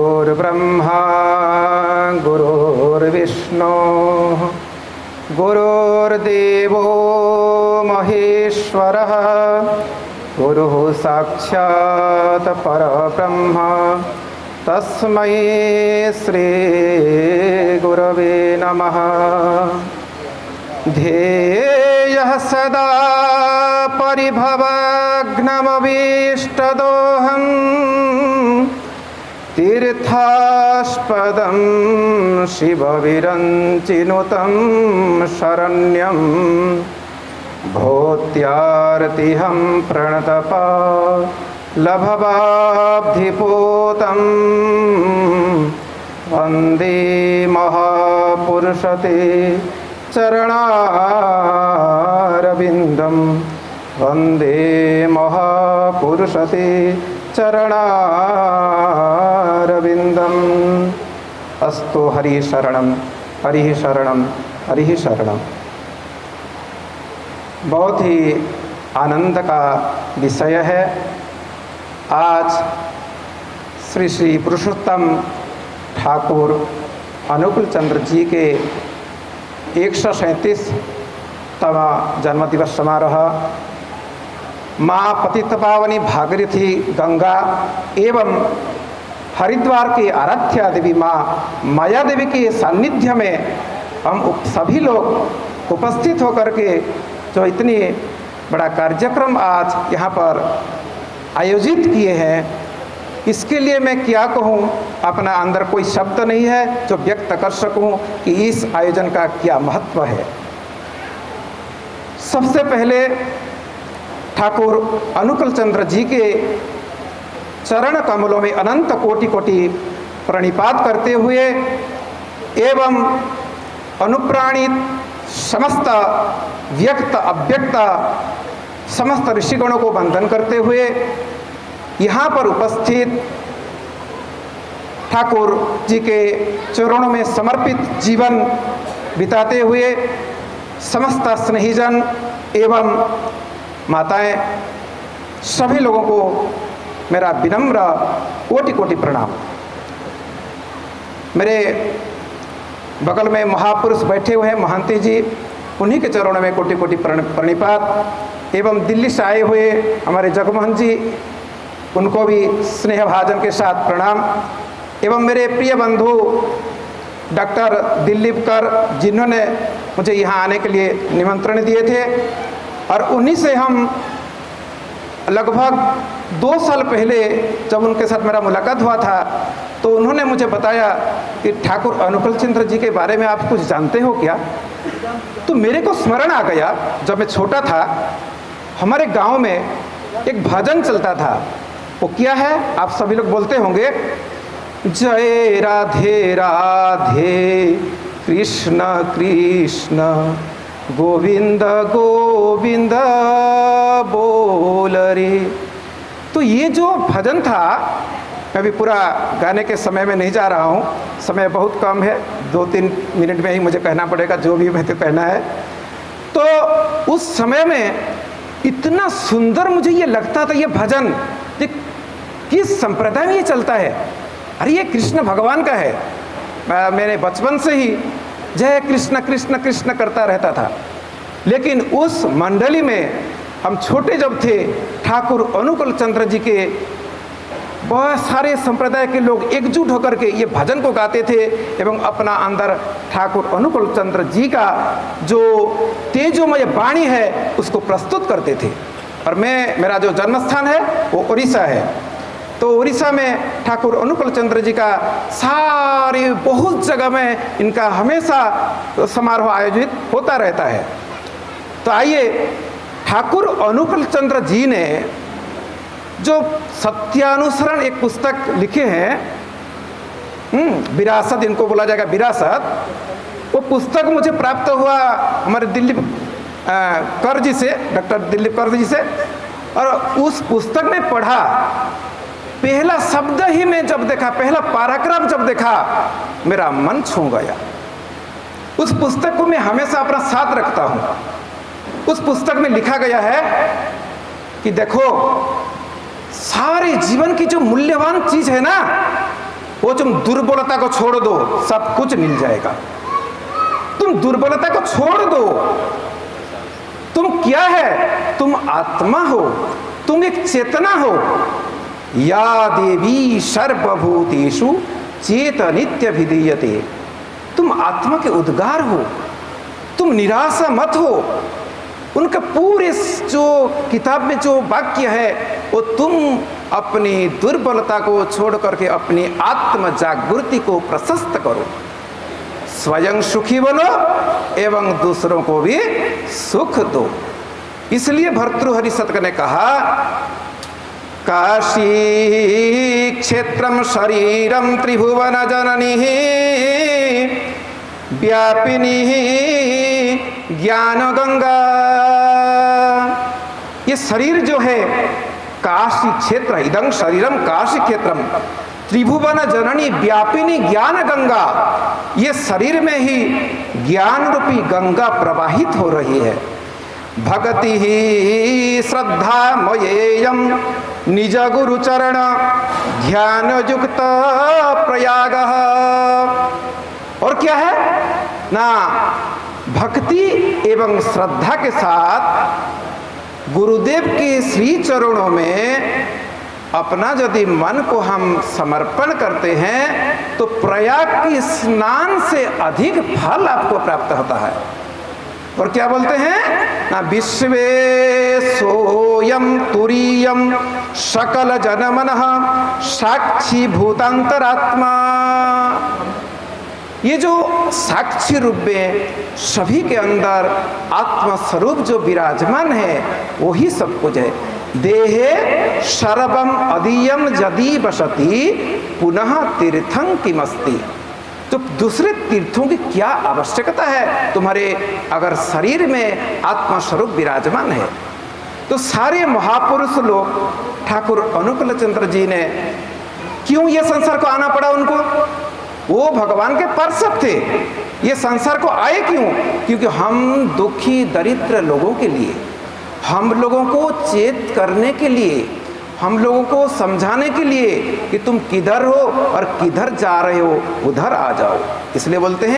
गुरुर्ब्रह्मा गुरुर्विष्णु गुरुर्देवो महेश्वरः गुरुः साक्षात् परब्रह्म तस्मै श्री गुरवे नमः। ध्येयः सदा परिभवग्नमभीष्टदोहम् तीर्थास्पदं शिवविरञ्चिनुतं शरण्यं भूत्यार्तिहं प्रणतपा लभवाब्धिपूतं वन्दे महापुरुषते चरणारविन्दं वन्दे महापुरुषते चरणारविन्दम्। अस्तु हरि शरणं हरि शरणं हरि शरणं। बहुत ही आनंद का विषय है। आज श्री श्री पुरुषोत्तम ठाकुर अनुकूल चंद्र जी के 137वां जन्मदिवस समारोह माँ पतित पावनी भागीरथी गंगा एवं हरिद्वार के आराध्या देवी माँ माया देवी के सानिध्य में हम सभी लोग उपस्थित होकर के जो इतनी बड़ा कार्यक्रम आज यहाँ पर आयोजित किए हैं, इसके लिए मैं क्या कहूँ, अपना अंदर कोई शब्द नहीं है जो व्यक्त कर सकूँ कि इस आयोजन का क्या महत्व है। सबसे पहले ठाकुर अनुकूल चंद्र जी के चरण कमलों में अनंत कोटि कोटि प्रणिपात करते हुए एवं अनुप्राणित समस्त व्यक्त अव्यक्त समस्त ऋषिगणों को वंदन करते हुए यहाँ पर उपस्थित ठाकुर जी के चरणों में समर्पित जीवन बिताते हुए समस्त स्नेहीजन एवं माताएं सभी लोगों को मेरा विनम्र कोटि कोटि प्रणाम। मेरे बगल में महापुरुष बैठे हुए हैं महंती जी, उन्हीं के चरणों में कोटि कोटि प्रणिपात एवं दिल्ली से आए हुए हमारे जगमोहन जी, उनको भी स्नेह भाजन के साथ प्रणाम एवं मेरे प्रिय बंधु डॉक्टर दिलीप कर जिन्होंने मुझे यहाँ आने के लिए निमंत्रण दिए थे और उन्हीं से हम लगभग 2 साल पहले जब उनके साथ मेरा मुलाकात हुआ था तो उन्होंने मुझे बताया कि ठाकुर अनुकूल चंद्र जी के बारे में आप कुछ जानते हो क्या। तो मेरे को स्मरण आ गया, जब मैं छोटा था हमारे गांव में एक भजन चलता था। वो क्या है आप सभी लोग बोलते होंगे, जय राधे राधे कृष्ण कृष्ण गोविंद गोविंद बोल रे। तो ये जो भजन था, मैं भी पूरा गाने के समय में नहीं जा रहा हूँ, समय बहुत कम है, 2-3 मिनट में ही मुझे कहना पड़ेगा जो भी मुझे कहना है। तो उस समय में इतना सुंदर मुझे ये लगता था ये भजन, ये किस संप्रदाय में ये चलता है, अरे ये कृष्ण भगवान का है। मैंने बचपन से ही जय कृष्ण कृष्ण कृष्ण करता रहता था। लेकिन उस मंडली में हम छोटे जब थे, ठाकुर अनुकूल चंद्र जी के बहुत सारे संप्रदाय के लोग एकजुट होकर के ये भजन को गाते थे एवं अपना अंदर ठाकुर अनुकूल चंद्र जी का जो तेजोमय वाणी है उसको प्रस्तुत करते थे। और मेरा जो जन्म स्थान है वो उड़ीसा है, तो उड़ीसा में ठाकुर अनुकूल चंद्र जी का सारे बहुत जगह में इनका हमेशा समारोह आयोजित होता रहता है। तो आइए, ठाकुर अनुकूल चंद्र जी ने जो सत्यानुसरण एक पुस्तक लिखे हैं, विरासत इनको बोला जाएगा, विरासत, वो पुस्तक मुझे प्राप्त हुआ हमारे दिलीप कर जी से, डॉक्टर दिलीप कर जी से। और उस पुस्तक में पढ़ा, पहला शब्द ही मैं जब देखा, पहला पैराग्राफ जब देखा, मेरा मन छू गया। उस पुस्तक को मैं हमेशा अपना साथ रखता हूँ। उस पुस्तक में लिखा गया है कि देखो, सारे जीवन की जो मूल्यवान चीज है ना, वो तुम दुर्बलता को छोड़ दो, सब कुछ मिल जाएगा। तुम दुर्बलता को छोड़ दो। तुम क्या है? तुम आत्मा हो, तुम एक चेतना हो। या देवी सर्वभूतेषु चेतनित्य विधीयते। तुम आत्मा के उद्गार हो, तुम निराशा मत हो। उनका पूरे जो किताब में जो वाक्य है वो तुम अपनी दुर्बलता को छोड़ करके अपनी आत्म जागृति को प्रशस्त करो। स्वयं सुखी बनो एवं दूसरों को भी सुख दो। इसलिए भर्तृहरि शतक ने कहा, काशी क्षेत्रम शरीरम त्रिभुवन जननी व्यापिनी ज्ञान गंगा। ये शरीर जो है काशी क्षेत्र, इदं शरीरम काशी क्षेत्रम त्रिभुवन जननी व्यापिनी ज्ञान गंगा। ये शरीर में ही ज्ञान रूपी गंगा प्रवाहित हो रही है। भक्ति ही श्रद्धा मयेयम निज गुरु चरण ध्यान युक्त प्रयाग। और क्या है ना, भक्ति एवं श्रद्धा के साथ गुरुदेव के श्री चरणों में अपना यदि मन को हम समर्पण करते हैं तो प्रयाग के स्नान से अधिक फल आपको प्राप्त होता है। और क्या बोलते हैं ना, विश्वे सोयम तुरीयम सकल जनमनः साक्षी भूतांतरात्मा। ये जो साक्षी रूप में सभी के अंदर आत्मा स्वरूप जो विराजमान है वही सब कुछ है। देहे सर्वम अदीयम यदि बसति पुनः तीर्थं किमस्ति। तो दूसरे तीर्थों की क्या आवश्यकता है? तुम्हारे अगर शरीर में आत्मा स्वरूप विराजमान है तो सारे महापुरुष लोग, ठाकुर अनुकूल चंद्र जी ने क्यों ये संसार को आना पड़ा उनको? वो भगवान के पार्षद थे। ये संसार को आए क्यों? क्योंकि हम दुखी दरिद्र लोगों के लिए, हम लोगों को चेत करने के लिए, हम लोगों को समझाने के लिए कि तुम किधर हो और किधर जा रहे हो, उधर आ जाओ। इसलिए बोलते हैं